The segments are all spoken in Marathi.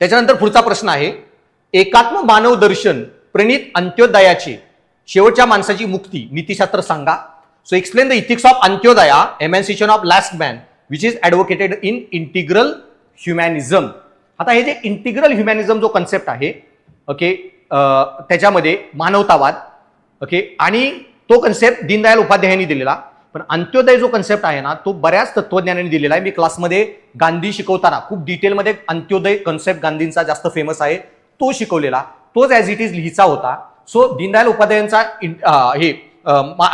त्याच्यानंतर पुढचा प्रश्न आहे, एकात्म मानव दर्शन प्रणित अंत्योदयाचे शेवटच्या माणसाची मुक्ती नीतिशास्त्र सांगा. So explain the ethics of Antyodaya, emancipation of last man which is advocated in integral humanism. आता हे जे इंटिग्रल ह्युमॅनिझम जो कन्सेप्ट आहे, ओके, त्याच्यामध्ये मानवतावाद, ओके, आणि तो कन्सेप्ट दीनदयाल उपाध्यायांनी दिलेला. पण अंत्योदय जो कन्सेप्ट आहे ना, तो बऱ्याच तत्वज्ञानांनी दिलेला आहे. मी क्लासमध्ये गांधी शिकवताना खूप डिटेलमध्ये अंत्योदय कन्सेप्ट गांधींचा जास्त फेमस आहे, तो शिकवलेला, तोच ॲज इट इज लिहिचा होता. सो दीनदयाल उपाध्यायांचा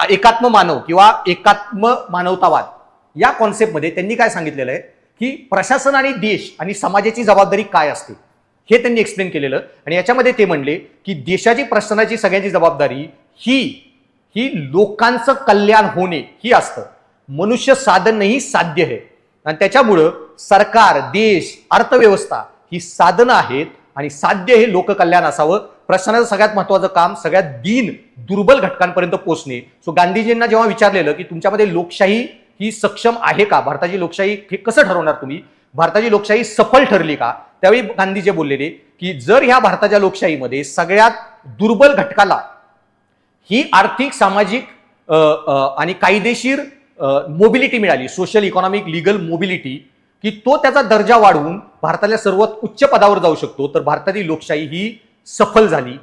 एकात्म मानव किंवा एकात्म मानवतावाद या कॉन्सेप्टमध्ये त्यांनी काय सांगितलेलं आहे की प्रशासन आणि देश आणि समाजाची जबाबदारी काय असते हे त्यांनी एक्सप्लेन केलेलं. आणि याच्यामध्ये ते म्हणले की देशाची प्रशासनाची सगळ्यांची जबाबदारी ही लोकांचं कल्याण होणे ही असतं. मनुष्य साधनही साध्य आहे आणि त्याच्यामुळं सरकार, देश, अर्थव्यवस्था ही साधनं आहेत आणि साध्य हे लोककल्याण असावं. प्रशासनाचं सगळ्यात महत्वाचं काम सगळ्यात दुर्बल घटकांपर्यंत पोहोचणे. सो गांधीजींना जेव्हा विचारलेलं की तुमच्यामध्ये लोकशाही ही सक्षम आहे का, भारताची लोकशाही हे कसं ठरवणार तुम्ही, भारताची लोकशाही सफल ठरली का, त्यावेळी गांधीजी बोललेले की जर ह्या भारताच्या लोकशाहीमध्ये सगळ्यात दुर्बल घटकाला ही आर्थिक, सामाजिक आणि कायदेशीर मोबिलिटी मिळाली, सोशल, इकॉनॉमिक, लिगल मोबिलिटी, की तो त्याचा दर्जा वाढवून भारताच्या सर्वात उच्च पदावर जाऊ शकतो, तर भारताची लोकशाही ही सफल झाली.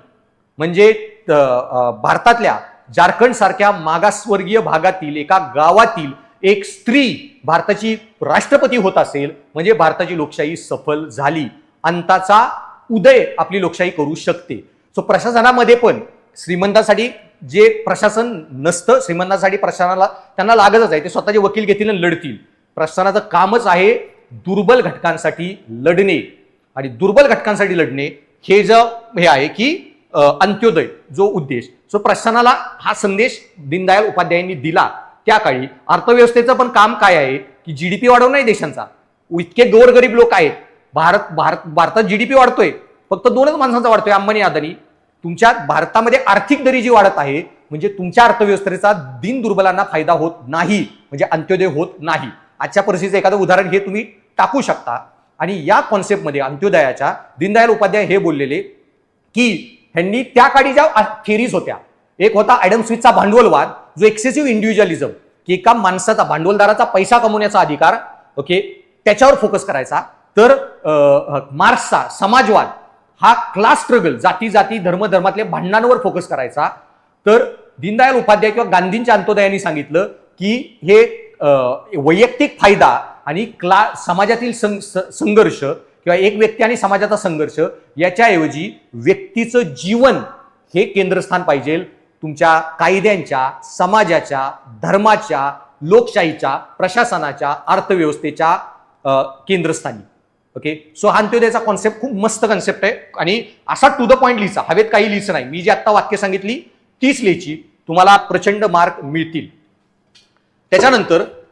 म्हणजे भारतातल्या झारखंड सारख्या मागासवर्गीय भागातील एका गावातील एक स्त्री भारताची राष्ट्रपती होत असेल म्हणजे भारताची लोकशाही सफल झाली. अंताचा उदय आपली लोकशाही करू शकते. सो प्रशासनामध्ये पण श्रीमंतांसाठी जे प्रशासन नसतं, श्रीमंतांसाठी प्रशासनाला त्यांना लागतच आहे, ते स्वतःचे वकील घेतील आणि लढतील. प्रशासनाचं कामच आहे दुर्बल घटकांसाठी लढणे आणि दुर्बल घटकांसाठी लढणे हे हे आहे की अंत्योदय जो उद्देश. सो प्रशासनाला हा संदेश दीनदयाल उपाध्यायांनी दिला त्या काळी. अर्थव्यवस्थेचं पण काम काय आहे की जीडीपी वाढवणं आहे देशांचा. इतके गोरगरीब लोक आहेत, भारतात जीडीपी वाढतोय, फक्त 2च माणसांचा वाढतोय, अंबानी, अदानी. तुमच्या भारतामध्ये आर्थिक दरी जी वाढत आहे म्हणजे तुमच्या अर्थव्यवस्थेचा दीन दुर्बलांना फायदा होत नाही, म्हणजे अंत्योदय होत नाही. आजच्या परिस्थितीचं एखादं उदाहरण हे तुम्ही टाकू शकता. आणि या कॉन्सेप्टमध्ये अंत्योदयाच्या दीनदयाल उपाध्याय हे बोललेले की ह्यांनी त्या काळी ज्या थिअरीज होत्या, एक होता ॲडम स्मिथचा भांडवलवाद, जो एक्सेसिव्ह इंडिव्हिज्युअलिझम, की एका माणसाचा, भांडवलदाराचा पैसा कमवण्याचा अधिकार, ओके, त्याच्यावर फोकस करायचा. तर मार्क्सचा समाजवाद हा क्लास स्ट्रगल, जाती जाती, धर्मातल्या भांडणांवर फोकस करायचा. तर दीनदयाल उपाध्याय किंवा गांधींच्या अंत्योदयाने सांगितलं की हे वैयक्तिक फायदा आणि समाजातील संघर्ष किंवा एक व्यक्ती आणि समाजाचा संघर्ष याच्याऐवजी व्यक्तीचं जीवन हे केंद्रस्थान पाहिजे तुमच्या कायद्यांच्या, समाजाच्या, धर्माच्या, लोकशाहीच्या, प्रशासनाच्या, अर्थव्यवस्थेच्या केंद्रस्थानी. ओके, सो हा अंत्योदयाचा कॉन्सेप्ट खूप मस्त कॉन्सेप्ट आहे आणि असा टू द पॉइंट लिहायचा, हवेत काही लिहायचं नाही. मी जी आता वाक्य सांगितली तीच लिहायची, तुम्हाला प्रचंड मार्क मिळतील. त्याच्यानंतर